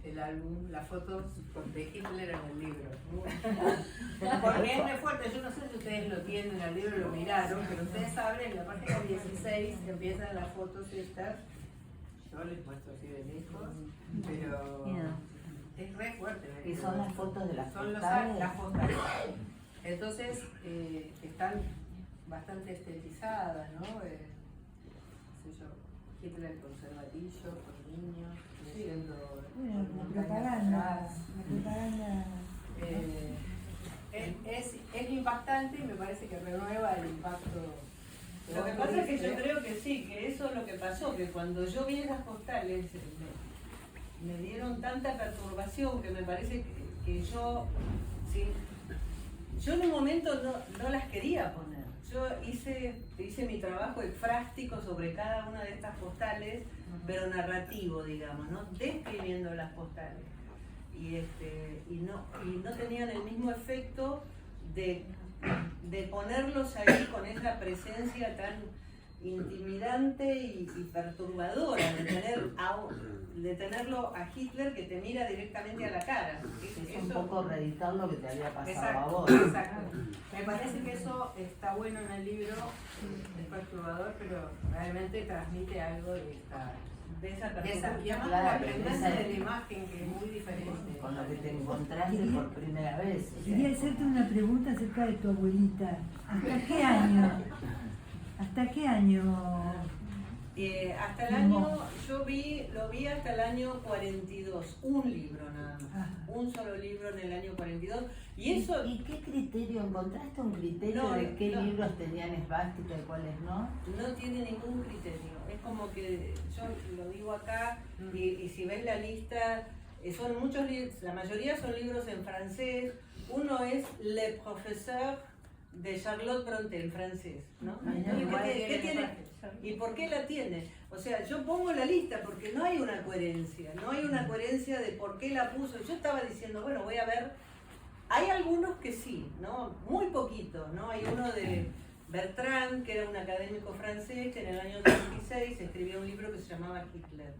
el álbum, las fotos de Hitler en el libro. Porque es muy fuerte, yo no sé si ustedes lo tienen, el libro lo miraron, pero ustedes saben, en la página 16 empiezan las fotos estas. Yo les muestro así de lejos, pero es re fuerte. ¿Y son las fotos de las Son postales? las postales. Entonces, están bastante estetizadas, ¿no? Qué sé yo, Hitler conservatillo, con niños, leyendo propaganda. Es impactante y me parece que renueva el impacto. Lo que pasa es que yo creo que sí, que eso es lo que pasó, que cuando yo vi esas postales me dieron tanta perturbación que me parece que yo, sí, yo en un momento no las quería poner. Yo hice mi trabajo efrástico sobre cada una de estas postales, pero narrativo, digamos, ¿no? Describiendo las postales. Y no tenían el mismo efecto de ponerlos ahí con esa presencia tan intimidante y perturbadora, de tenerlo a Hitler que te mira directamente a la cara. Es un poco reeditar lo que te había pasado a vos. Exacto. Me parece que eso está bueno en el libro, es perturbador, pero realmente transmite algo de esa perturbación. Y además la presencia de la imagen, que es muy diferente. Con lo que te encontraste por primera vez. Quería hacerte una pregunta acerca de tu abuelita. ¿Hasta qué año? ¿Hasta qué año? Hasta el año, lo vi hasta el año 42, un libro nada más, un solo libro en el año 42. ¿Y qué criterio? ¿Encontraste un criterio de qué libros tenían esvástica y cuáles no? No tiene ningún criterio, es como que yo lo digo acá y si ves la lista, son muchos libros, la mayoría son libros en francés. Uno es Le Professeur de Charlotte Brontë, en francés, ¿no? ¿Qué tiene? ¿Y por qué la tiene? O sea, yo pongo la lista porque no hay una coherencia, de por qué la puso. Yo estaba diciendo, bueno, voy a ver, hay algunos que sí, ¿no? Muy poquitos, ¿no? Hay uno de Bertrand, que era un académico francés, que en el año 2016 escribió un libro que se llamaba Hitler.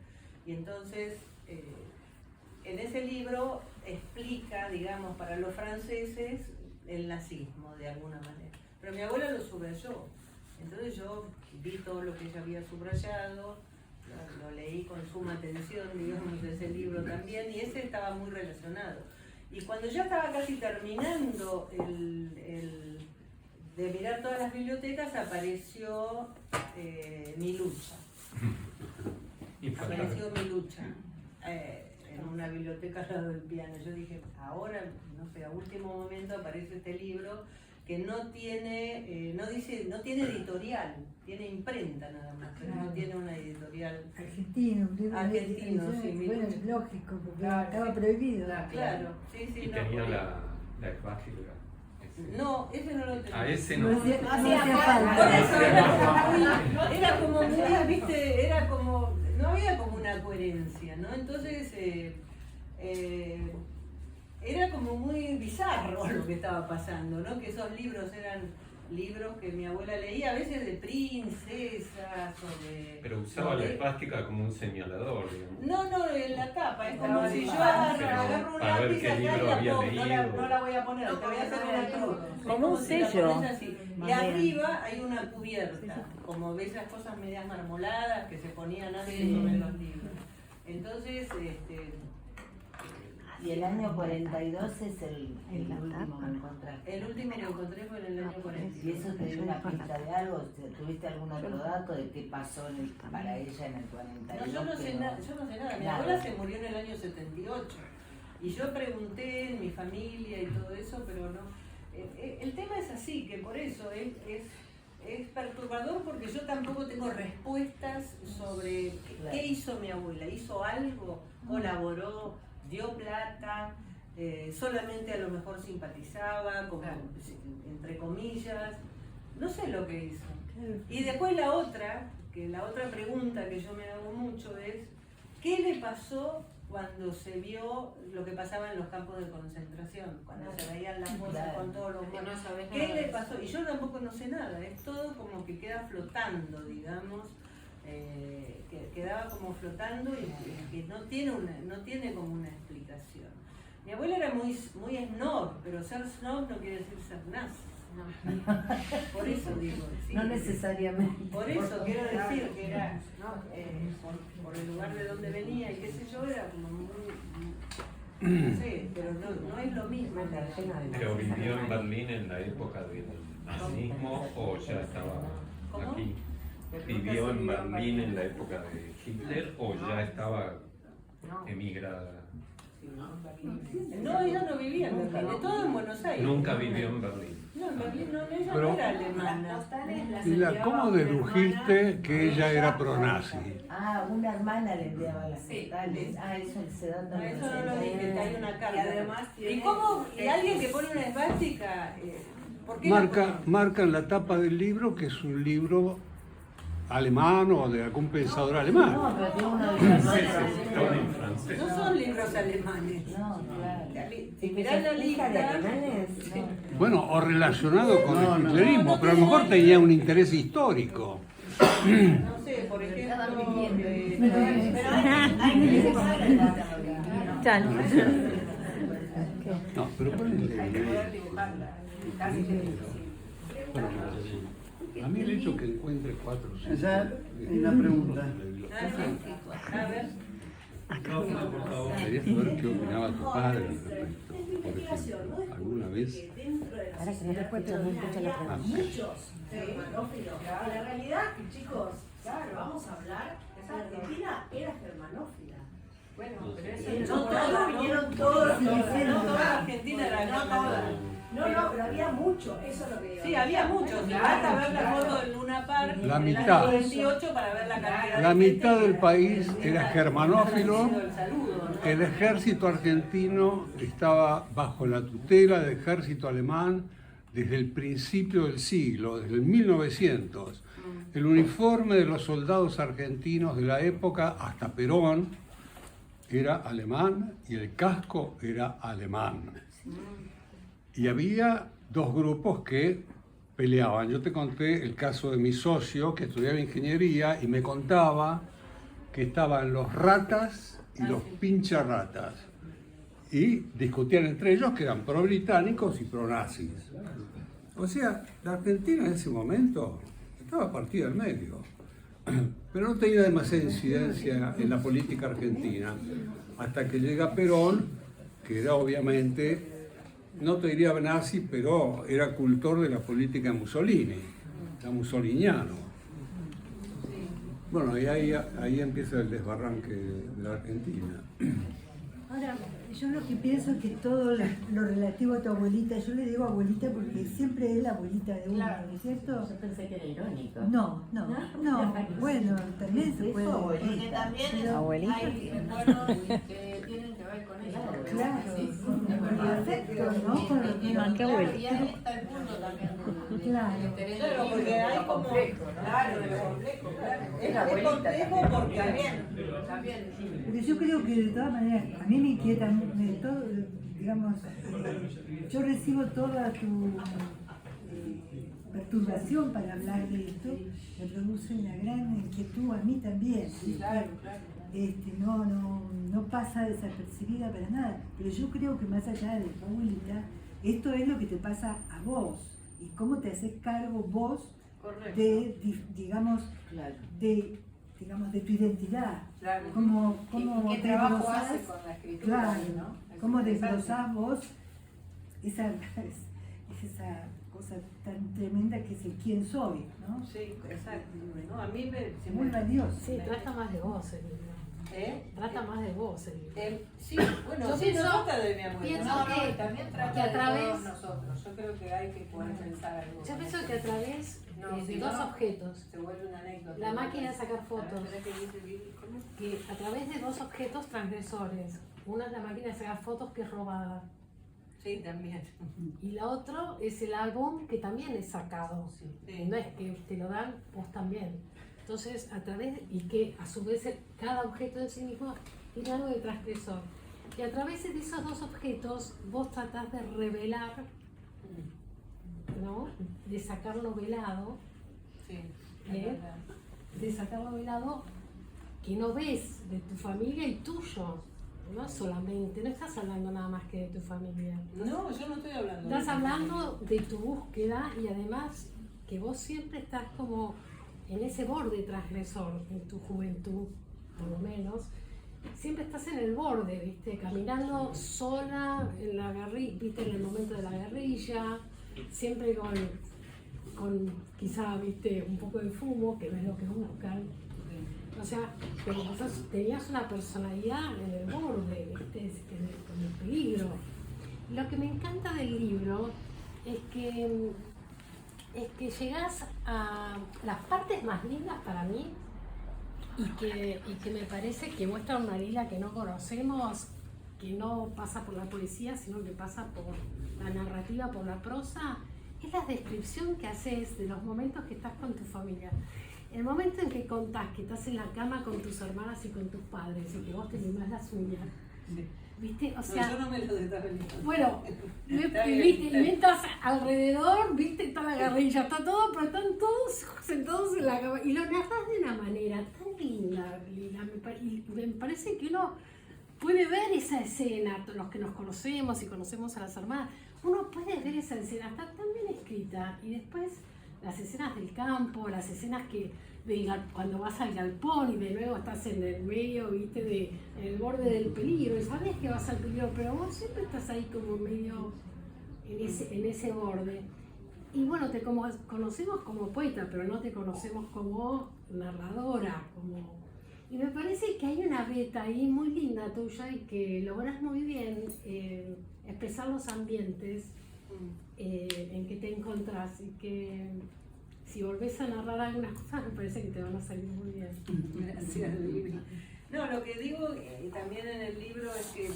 Y entonces, en ese libro explica, digamos, para los franceses, el nazismo, de alguna manera. Pero mi abuela lo subrayó. Entonces yo vi todo lo que ella había subrayado, lo leí con suma atención, digamos, de ese libro también, y ese estaba muy relacionado. Y cuando ya estaba casi terminando de mirar todas las bibliotecas, apareció Mi Lucha. Apareció Mi Lucha. En una biblioteca al lado del piano. Yo dije, ahora, no sé, a último momento aparece este libro que no tiene editorial, tiene imprenta nada más, pero no tiene una editorial. Argentino, un libro argentino, sí. Bueno, es lógico, porque estaba prohibido. Claro, sí. Y tenía la esvástica. No, ese no lo tenía. A ese no. No hacía falta. Por eso era como muy, viste, no había como una coherencia, ¿no? Entonces, era como muy bizarro lo que estaba pasando, ¿no? Que esos libros eran libros que mi abuela leía, a veces de princesas o de... Pero usaba la esvástica como un señalador, digamos. No, en la tapa, es como si yo agarro un lápiz acá y no la voy a poner, te voy a hacer una cruz. Como un sello. Y arriba hay una cubierta, como ves esas cosas medias marmoladas que se ponían antes sobre los libros. Entonces, Y el año 42 es el último que encontraste. el último que encontré fue en el año 42. ¿Y eso te dio una pista de algo? ¿Tuviste algún otro dato de qué pasó para ella en el 42? No, yo no sé nada. Mi abuela se murió en el año 78. Y yo pregunté en mi familia y todo eso, pero no. El tema es así, que por eso es perturbador, porque yo tampoco tengo respuestas sobre qué hizo mi abuela. ¿Hizo algo? ¿Colaboró? ¿Dio plata? Solamente a lo mejor simpatizaba, como, entre comillas. No sé lo que hizo. Y después la otra pregunta que yo me hago mucho es, ¿qué le pasó cuando se vio lo que pasaba en los campos de concentración? Cuando se veían las cosas con todos los muertos. ¿Qué le pasó? Y yo tampoco no sé nada, es todo como que queda flotando, digamos, que quedaba como flotando y que no tiene como una explicación. Mi abuela era muy snob, pero ser snob no quiere decir ser nazi. Por eso digo. Sí, No necesariamente. por eso quiero decir que era, por el lugar de donde venía y qué sé yo, era como muy, no sé, pero no es lo mismo. ¿Pero vivió en Berlín en la época del nazismo o ya estaba aquí? ¿Vivió en Berlín en la época de Hitler o ya estaba emigrada? No, ella no vivía en Berlín, de todo en Buenos Aires. Nunca vivió en Berlín. No, en Berlín no, ella Pero- no era alemana. Lila, ¿cómo dedujiste que ella era pronazi? Ah, una hermana le enviaba las Sí. postales. Ah, eso el sedón No, eso no lo dije, que hay una carta. Y además ¿Y tiene- cómo? ¿Y alguien que pone una esvástica? ¿Por qué Marca en la tapa del libro que es un libro alemán o de algún pensador alemán. No, pero tiene uno de Sí, los sí, estaba en francés. No son libros alemanes. No, claro. Si mirás la lista, de alemanes, no. Bueno, o relacionado con el hitlerismo, pero a lo mejor tenía un interés histórico. no sé, por ejemplo. No, pero ponele. Hay que poder dibujarla. Casi que A mí el hecho que encuentre 4 o 5. Esa es una pregunta. A ver. Quería saber qué opinaba tu padre al respecto. Por ejemplo, ¿alguna vez? Ahora que no te cuento, no escucho la pregunta. Muchos germanófilos. Y la realidad, chicos, vamos a hablar, Argentina era germanófila. Bueno, pero eso No todos vinieron todos, No toda Argentina era alemana. no, pero había mucho, eso es lo que digo. Sí, había muchos. Basta ver la foto del Luna Park La en el mitad. año 28 para ver la cantidad de La gente mitad que- del país era germanófilo. El saludo, ¿no? El ejército argentino estaba bajo la tutela del ejército alemán desde el principio del siglo, desde el 1900. El uniforme de los soldados argentinos de la época hasta Perón era alemán y el casco era alemán. Y había dos grupos que peleaban. Yo te conté el caso de mi socio que estudiaba ingeniería y me contaba que estaban los ratas y los pincharratas. Y discutían entre ellos que eran pro-británicos y pro-nazis. O sea, la Argentina en ese momento estaba partida al medio. Pero no tenía demasiada incidencia en la política argentina. Hasta que llega Perón, que era obviamente, no te diría nazi, pero era cultor de la política de Mussolini. Era mussoliniano. Bueno, y ahí empieza el desbarranque de la Argentina. Ahora, yo lo que pienso es que todo lo relativo a tu abuelita, yo le digo abuelita porque siempre es la abuelita de uno, ¿no es cierto? Yo pensé que era irónico. No, bueno, también se puede. Porque también Pero- hay recuerdos que tienen que ver con eso. Claro, Sí, con el afecto, ¿no? Con lo que- Claro, y ahí está el punto también de Claro. interés Claro, del porque libro, hay de lo como- complejo, ¿no? Claro, de lo complejo, claro. Es complejo porque También. Porque yo creo que de todas maneras, a mí me inquieta todo, digamos, yo recibo toda tu perturbación para hablar de esto, me produce una gran inquietud a mí también. ¿sí? Claro, claro. No pasa desapercibida para nada, pero yo creo que más allá de tu abuelita, esto es lo que te pasa a vos y cómo te haces cargo vos Correcto. digamos, Claro. de tu identidad. Claro. Cómo ¿Y qué te trabajo desglosás, hace con la escritura? claro, ¿no? Es cómo interesante. desglosás vos esa cosa tan tremenda que es el quién soy, ¿no? Sí, exacto. No, a mí Es muy valioso. Sí, trata más de vos el libro. Trata más de vos el libro. Sí, bueno, Yo sí, pienso- no trata de mi abuela. pienso No, que- y también que trata a de través- todos nosotros. Yo creo que hay que poder pensar algo. Yo pienso que a través No, de si dos no, objetos, se vuelve una anécdota. la máquina de sacar fotos, ¿Sabes qué dice el libro? ¿Cómo? que a través de dos objetos transgresores, una es la máquina de sacar fotos que es robada Sí, también. y la otra es el álbum que también es sacado. Sí. No es que te lo dan, vos también. Entonces, a través, y que a su vez cada objeto en sí mismo tiene algo de transgresor. Y a través de esos dos objetos vos tratás de revelar, ¿no? De sacarlo velado, Sí. ¿eh? de sacarlo de lado que no ves de tu familia y tuyo. No solamente, no estás hablando nada más que de tu familia. No, yo no estoy hablando. Estás hablando de tu búsqueda y además que vos siempre estás como en ese borde transgresor en tu juventud, por lo menos. Siempre estás en el borde, ¿viste? Caminando sola en la guerrilla, ¿viste? En el momento de la guerrilla, siempre con quizá, ¿viste? Un poco de fumo, que no es lo que buscan. O sea, pero vos tenías una personalidad en el borde, ¿viste? Con el peligro. Lo que me encanta del libro es que llegás a las partes más lindas para mí y que me parece que muestra una isla que no conocemos, que no pasa por la poesía, sino que pasa por la narrativa, por la prosa, es la descripción que haces de los momentos que estás con tu familia. El momento en que contás que estás en la cama con tus hermanas y con tus padres y que vos te limás las uñas, ¿viste? O sea, no, yo no me lo detallo. bueno, Está bien, ¿viste? está bien. Y mientras alrededor, ¿viste? Está la guerrilla, está todo, pero están todos sentados en la cama. Y lo narras de una manera tan linda, Lila. Y me parece que uno puede ver esa escena, los que nos conocemos y conocemos a las hermanas, uno puede ver esa escena, está tan bien escrita. Y después las escenas del campo, las escenas cuando vas al galpón y de nuevo estás en el medio, ¿viste? En el borde del peligro, y sabes que vas al peligro, pero vos siempre estás ahí como medio en ese borde. Y bueno, te conocemos como poeta, pero no te conocemos como narradora. Y me parece que hay una beta ahí muy linda tuya y que logras muy bien expresar los ambientes en que te encontrás, y que si volvés a narrar algunas cosas me parece que te van a salir muy bien. Gracias, Lili. No, lo que digo también en el libro es que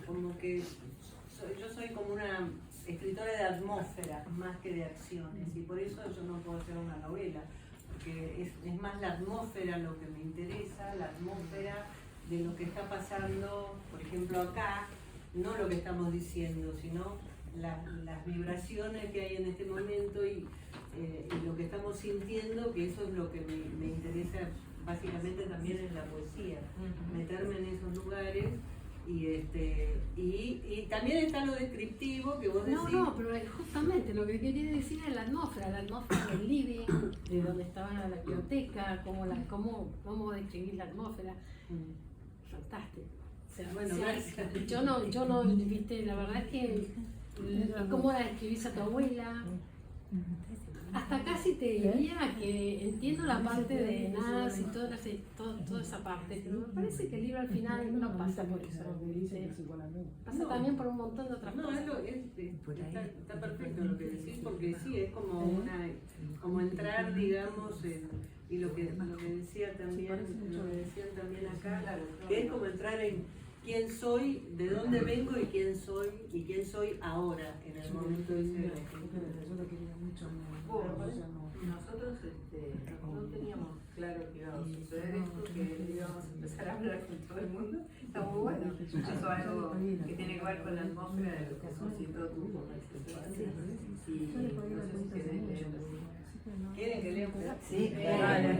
como que yo soy como una escritora de atmósfera más que de acciones, y por eso yo no puedo hacer una novela, porque es más la atmósfera lo que me interesa, la atmósfera de lo que está pasando, por ejemplo acá, no lo que estamos diciendo, sino las vibraciones que hay en este momento y lo que estamos sintiendo, que eso es lo que me interesa básicamente también en la poesía, meterme en esos lugares. Y también está lo descriptivo que vos decís. No, pero justamente lo que quería decir es la atmósfera del living, de donde estaba la biblioteca, cómo describir la atmósfera. Fantástico. O sea, Bueno, gracias. Yo no, viste, la verdad es que cómo la describís a tu abuela. Hasta casi te diría que entiendo la parte de Nas y toda esa parte, pero me parece que el libro al final no pasa por eso. Pasa también por un montón de otras cosas. Está perfecto lo que decís, porque sí, es como entrar, digamos, y lo que decían también acá, que es como entrar en quién soy, de dónde vengo y quién soy ahora, en el momento ese de la escritura. Nosotros no teníamos claro que iba a suceder esto, que íbamos a empezar a hablar con todo el mundo. Está muy bueno. Eso es algo que tiene que ver con la atmósfera de lo que suscitó tu conversación. Y no sé si querés leerlo. ¿Quieren que lea un pedazo? Sí, Vale. A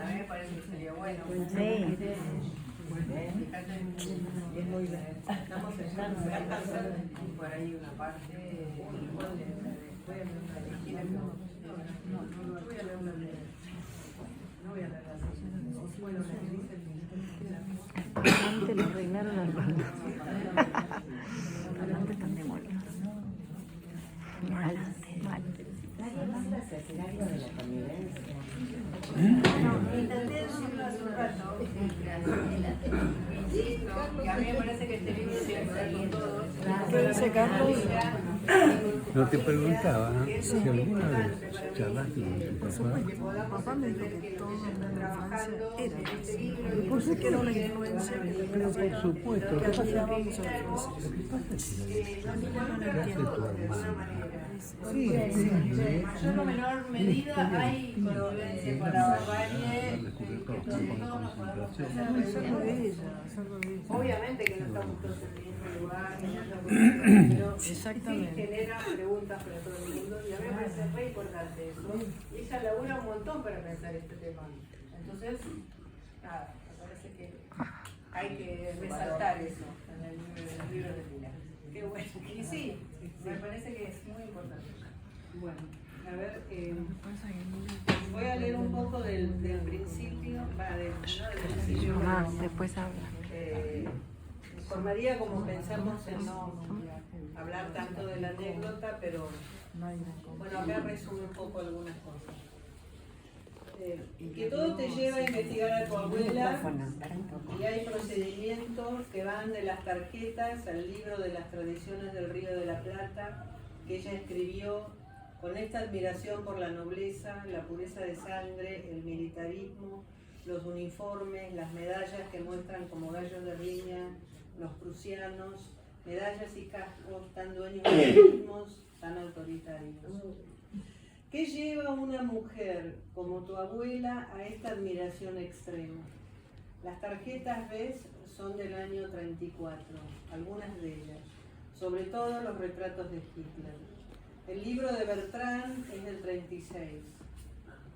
mí me parece que sería bueno. Fíjate, es muy bien. Estamos en por ahí una parte. Voy a leer una elegida. No voy a leer una de. No voy a leer las. Bueno, la que dice el. Antes lo arreglaron al bando. Adelante están demolidos. Adelante, vale. ¿Vas a hacer algo de la convivencia? Intenté decirlo hace un rato, insisto, que a mí me parece que este libro tiene que ver con todos. No te preguntaba si alguna vez charlaste con tu papá. Papá me dijo que todo en la infancia era así. Por eso que era una influencia Pero por supuesto, que ¿qué pasa? hacíamos a ¿Qué pasa si la ¿qué hace tu hermano? Sí, en mayor o menor medida hay convivencia con la barbarie, que todos nos podemos obviamente que no estamos todos en el mismo lugar, pero sí genera preguntas para todo el mundo y a mí me parece re importante eso. Y ella labura un montón para pensar este tema. Entonces, nada, me parece que hay que resaltar eso en el libro de Pilar. Qué bueno. Y sí, me parece que es muy importante. Bueno, a ver, voy a leer un poco del principio, del principio. Después habla. Por María, como pensamos en no hablar tanto de la anécdota, pero bueno, acá resume un poco algunas cosas. Que todo te lleva a investigar a tu abuela y hay procedimientos que van de las tarjetas al libro de las tradiciones del Río de la Plata que ella escribió con esta admiración por la nobleza, la pureza de sangre, el militarismo, los uniformes, las medallas que muestran como gallos de riña, los prusianos, medallas y cascos tan dueños de sí mismos, tan autoritarios. ¿Qué lleva a una mujer como tu abuela a esta admiración extrema? Las tarjetas, ves, son del año 34, algunas de ellas, sobre todo los retratos de Hitler. El libro de Bertrand es del 36.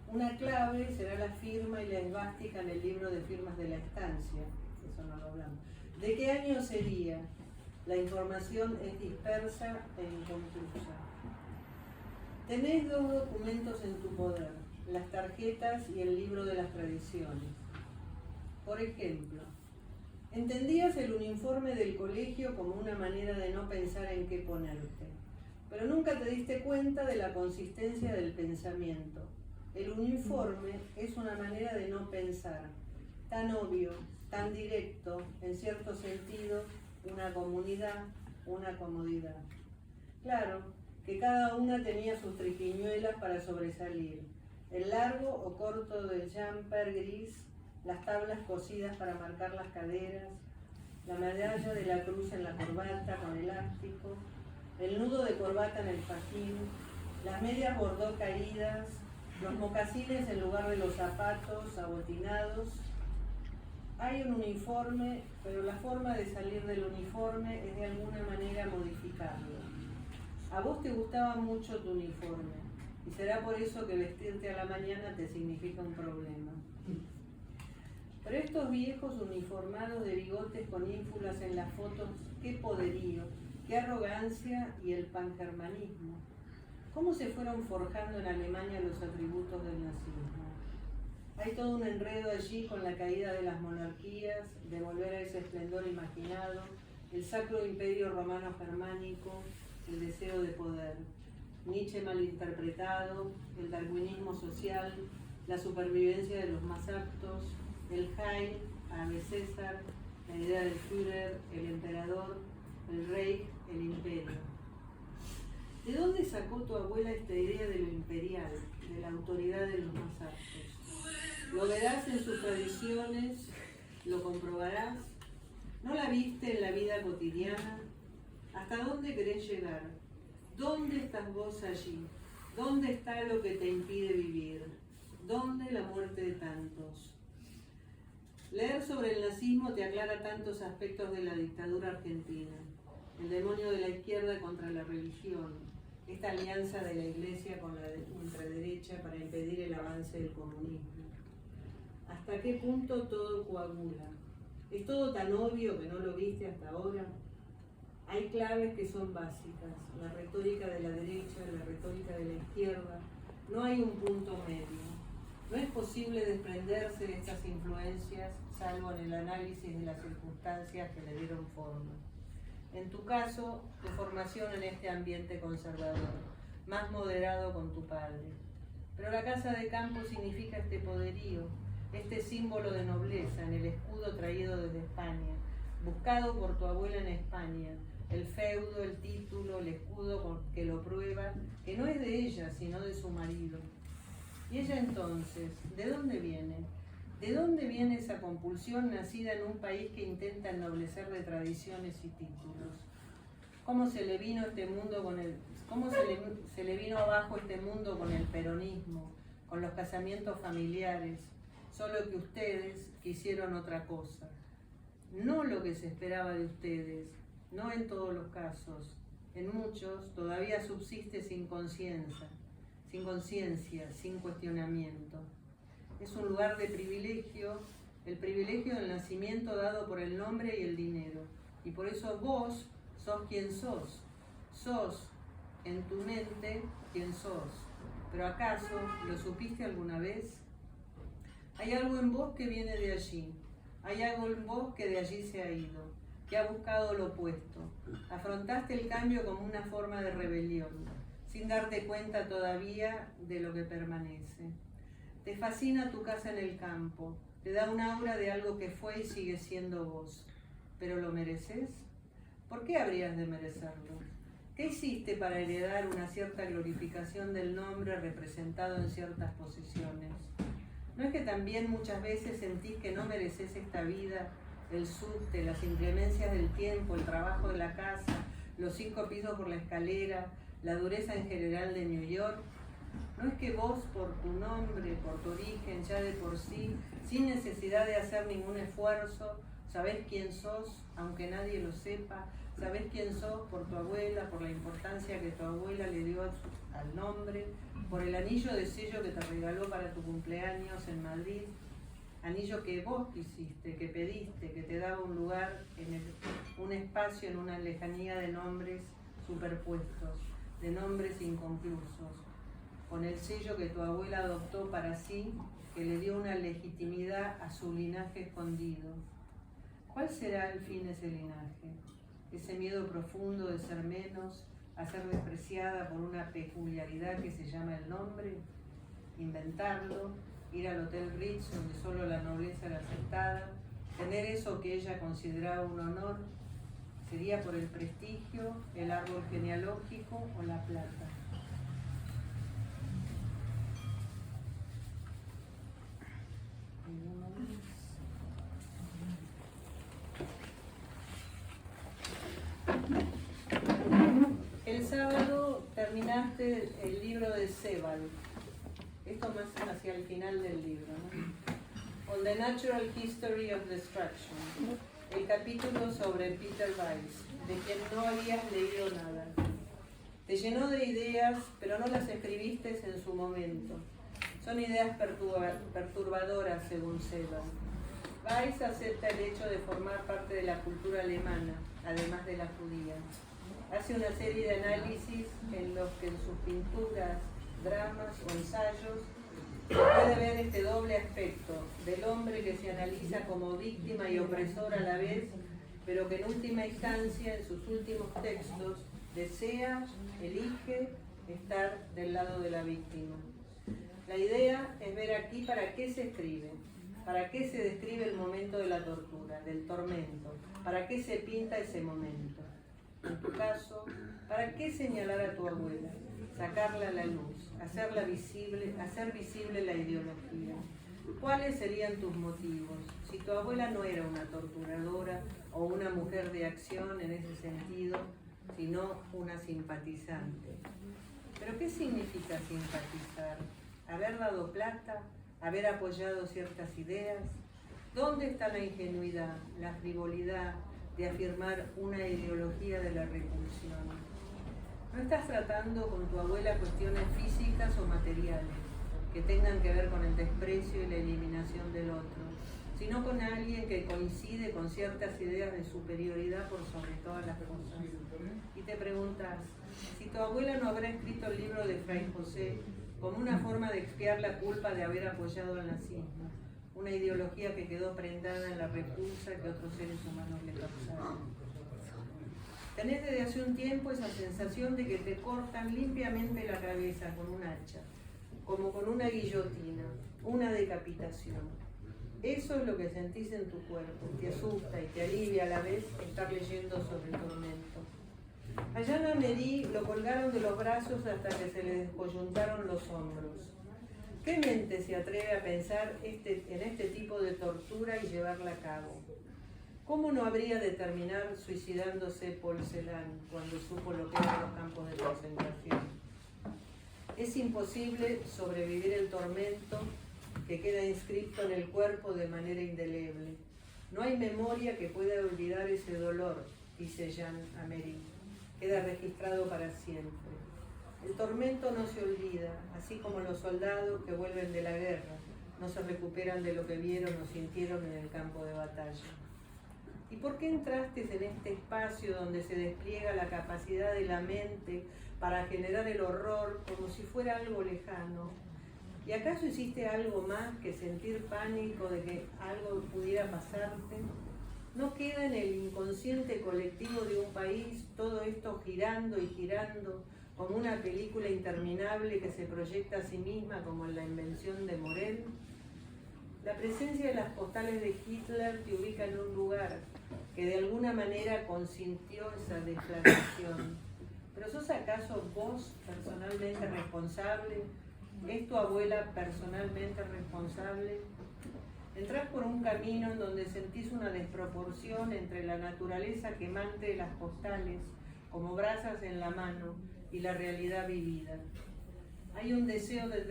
Una clave será la firma y la esvástica en el libro de firmas de la estancia, eso no lo hablamos. ¿De qué año sería? La información es dispersa e inconclusa. Tenés dos documentos en tu poder, las tarjetas y el libro de las tradiciones. Por ejemplo, entendías el uniforme del colegio como una manera de no pensar en qué ponerte, pero nunca te diste cuenta de la consistencia del pensamiento. El uniforme es una manera de no pensar, tan obvio, tan directo, en cierto sentido, una comunidad, una comodidad. Claro, que cada una tenía sus triquiñuelas para sobresalir, el largo o corto del jumper gris, las tablas cosidas para marcar las caderas, la medalla de la cruz en la corbata con elástico, el nudo de corbata en el fajín, las medias bordó caídas, los mocasines en lugar de los zapatos abotinados. Hay un uniforme, pero la forma de salir del uniforme es de alguna manera modificarlo. A vos te gustaba mucho tu uniforme y será por eso que vestirte a la mañana te significa un problema. Pero estos viejos uniformados de bigotes con ínfulas en las fotos, qué poderío, qué arrogancia y el pangermanismo. ¿Cómo se fueron forjando en Alemania los atributos del nazismo? Hay todo un enredo allí con la caída de las monarquías, de volver a ese esplendor imaginado, el sacro imperio romano-germánico, el deseo de poder, Nietzsche malinterpretado, el darwinismo social, la supervivencia de los más aptos, el Heil, Ave César, la idea del Führer, el emperador, el Reich, el imperio. ¿De dónde sacó tu abuela esta idea de lo imperial, de la autoridad de los más aptos? Lo verás en sus tradiciones, lo comprobarás. ¿No la viste en la vida cotidiana? ¿Hasta dónde querés llegar? ¿Dónde estás vos allí? ¿Dónde está lo que te impide vivir? ¿Dónde la muerte de tantos? Leer sobre el nazismo te aclara tantos aspectos de la dictadura argentina. El demonio de la izquierda contra la religión, esta alianza de la iglesia con la ultraderecha para impedir el avance del comunismo. ¿Hasta qué punto todo coagula? ¿Es todo tan obvio que no lo viste hasta ahora? Hay claves que son básicas, la retórica de la derecha, la retórica de la izquierda. No hay un punto medio. No es posible desprenderse de estas influencias, salvo en el análisis de las circunstancias que le dieron forma. En tu caso, tu formación en este ambiente conservador, más moderado con tu padre. Pero la casa de campo significa este poderío, este símbolo de nobleza en el escudo traído desde España, buscado por tu abuela en España, el feudo, el título, el escudo que lo prueba, que no es de ella, sino de su marido. Y ella entonces, ¿de dónde viene? ¿De dónde viene esa compulsión nacida en un país que intenta ennoblecer de tradiciones y títulos? ¿Cómo se le vino este mundo se le vino abajo este mundo con el peronismo, con los casamientos familiares, solo que ustedes quisieron otra cosa? No lo que se esperaba de ustedes, no en todos los casos. En muchos todavía subsiste sin conciencia, sin cuestionamiento. Es un lugar de privilegio, el privilegio del nacimiento dado por el nombre y el dinero. Y por eso vos sos quien sos. Sos en tu mente quien sos. Pero ¿acaso lo supiste alguna vez? Hay algo en vos que viene de allí. Hay algo en vos que de allí se ha ido, que ha buscado lo opuesto. Afrontaste el cambio como una forma de rebelión, sin darte cuenta todavía de lo que permanece. Te fascina tu casa en el campo, te da un aura de algo que fue y sigue siendo vos. ¿Pero lo mereces? ¿Por qué habrías de merecerlo? ¿Qué hiciste para heredar una cierta glorificación del nombre representado en ciertas posiciones? ¿No es que también muchas veces sentís que no mereces esta vida, el subte, las inclemencias del tiempo, el trabajo de la casa, los 5 pisos por la escalera, la dureza en general de New York? ¿No es que vos, por tu nombre, por tu origen, ya de por sí, sin necesidad de hacer ningún esfuerzo, sabés quién sos, aunque nadie lo sepa? Sabés quién sos por tu abuela, por la importancia que tu abuela le dio al nombre, por el anillo de sello que te regaló para tu cumpleaños en Madrid, anillo que vos quisiste, que pediste, que te daba un lugar, un espacio en una lejanía de nombres superpuestos, de nombres inconclusos, con el sello que tu abuela adoptó para sí, que le dio una legitimidad a su linaje escondido. ¿Cuál será al fin ese linaje? Ese miedo profundo de ser menos, a ser despreciada por una peculiaridad que se llama el nombre, inventarlo, ir al Hotel Ritz donde solo la nobleza era aceptada, tener eso que ella consideraba un honor, sería por el prestigio, el árbol genealógico o la plata. El sábado terminaste el libro de Sebald, esto más hacia el final del libro, ¿no? On the Natural History of Destruction, el capítulo sobre Peter Weiss, de quien no habías leído nada. Te llenó de ideas, pero no las escribiste en su momento. Son ideas perturbadoras, según Sebald. Weiss acepta el hecho de formar parte de la cultura alemana, además de la judía. Hace una serie de análisis en los que en sus pinturas, dramas o ensayos se puede ver este doble aspecto del hombre que se analiza como víctima y opresor a la vez, pero que en última instancia, en sus últimos textos, desea, elige estar del lado de la víctima. La idea es ver aquí para qué se escribe, para qué se describe el momento de la tortura, del tormento, para qué se pinta ese momento. En tu caso, ¿para qué señalar a tu abuela? Sacarla a la luz, hacerla visible, hacer visible la ideología. ¿Cuáles serían tus motivos? Si tu abuela no era una torturadora o una mujer de acción en ese sentido, sino una simpatizante. ¿Pero qué significa simpatizar? ¿Haber dado plata? ¿Haber apoyado ciertas ideas? ¿Dónde está la ingenuidad, la frivolidad de afirmar una ideología de la repulsión? No estás tratando con tu abuela cuestiones físicas o materiales que tengan que ver con el desprecio y la eliminación del otro, sino con alguien que coincide con ciertas ideas de superioridad por sobre todas las cosas. Y te preguntas, si tu abuela no habrá escrito el libro de Fray José como una forma de expiar la culpa de haber apoyado al nazismo, una ideología que quedó prendada en la repulsa que otros seres humanos le causaron. Tenés desde hace un tiempo esa sensación de que te cortan limpiamente la cabeza con un hacha, como con una guillotina, una decapitación. Eso es lo que sentís en tu cuerpo, te asusta y te alivia a la vez estar leyendo sobre el tormento. A Jean Améry lo colgaron de los brazos hasta que se le descoyuntaron los hombros. ¿Qué mente se atreve a pensar en este tipo de tortura y llevarla a cabo? ¿Cómo no habría de terminar suicidándose Paul Celan cuando supo lo que eran los campos de concentración? Es imposible sobrevivir el tormento que queda inscrito en el cuerpo de manera indeleble. No hay memoria que pueda olvidar ese dolor, dice Jean Améry. Queda registrado para siempre. El tormento no se olvida, así como los soldados que vuelven de la guerra, no se recuperan de lo que vieron o sintieron en el campo de batalla. ¿Y por qué entraste en este espacio donde se despliega la capacidad de la mente para generar el horror como si fuera algo lejano? ¿Y acaso hiciste algo más que sentir pánico de que algo pudiera pasarte? ¿No queda en el inconsciente colectivo de un país todo esto girando y girando como una película interminable que se proyecta a sí misma como en la invención de Morel? La presencia de las postales de Hitler te ubica en un lugar que de alguna manera consintió esa declaración. ¿Pero sos acaso vos personalmente responsable? ¿Es tu abuela personalmente responsable? Entrás por un camino en donde sentís una desproporción entre la naturaleza quemante de las postales, como brasas en la mano, y la realidad vivida. Hay un deseo de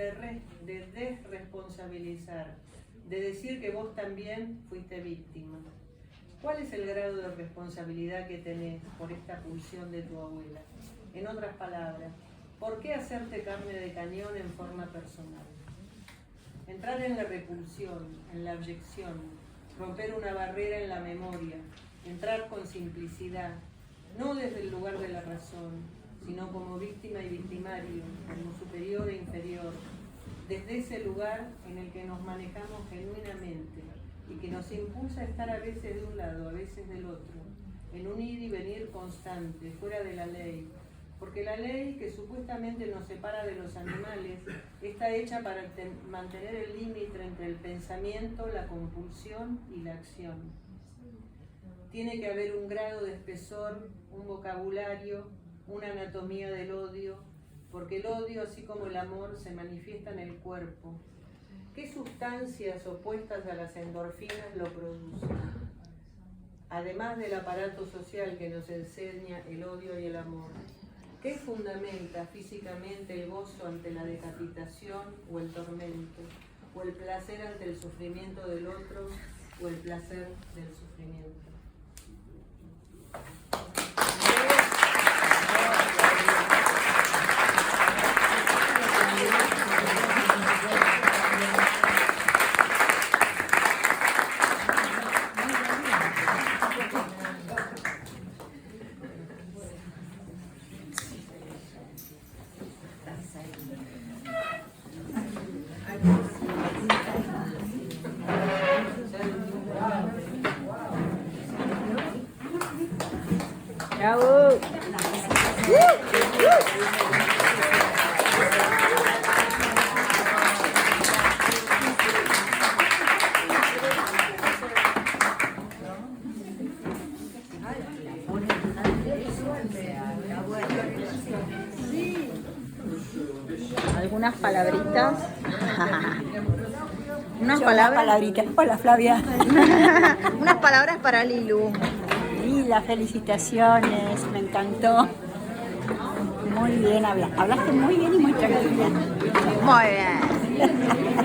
desresponsabilizar, de decir que vos también fuiste víctima. ¿Cuál es el grado de responsabilidad que tenés por esta pulsión de tu abuela? En otras palabras, ¿por qué hacerte carne de cañón en forma personal? Entrar en la repulsión, en la abyección, romper una barrera en la memoria, entrar con simplicidad, no desde el lugar de la razón, sino como víctima y victimario, como superior e inferior, desde ese lugar en el que nos manejamos genuinamente y que nos impulsa a estar a veces de un lado, a veces del otro, en un ir y venir constante, fuera de la ley, porque la ley que supuestamente nos separa de los animales está hecha para mantener el límite entre el pensamiento, la compulsión y la acción. Tiene que haber un grado de espesor, un vocabulario, una anatomía del odio, porque el odio, así como el amor, se manifiesta en el cuerpo. ¿Qué sustancias opuestas a las endorfinas lo producen? Además del aparato social que nos enseña el odio y el amor, ¿qué fundamenta físicamente el gozo ante la decapitación o el tormento, o el placer ante el sufrimiento del otro, o el placer del sufrimiento? Algunas palabritas. Unas palabritas. Hola, Flavia. Unas palabras para Lilu. Y las felicitaciones, me encantó. Muy bien, hablaste muy bien y muy tranquila. Muy bien.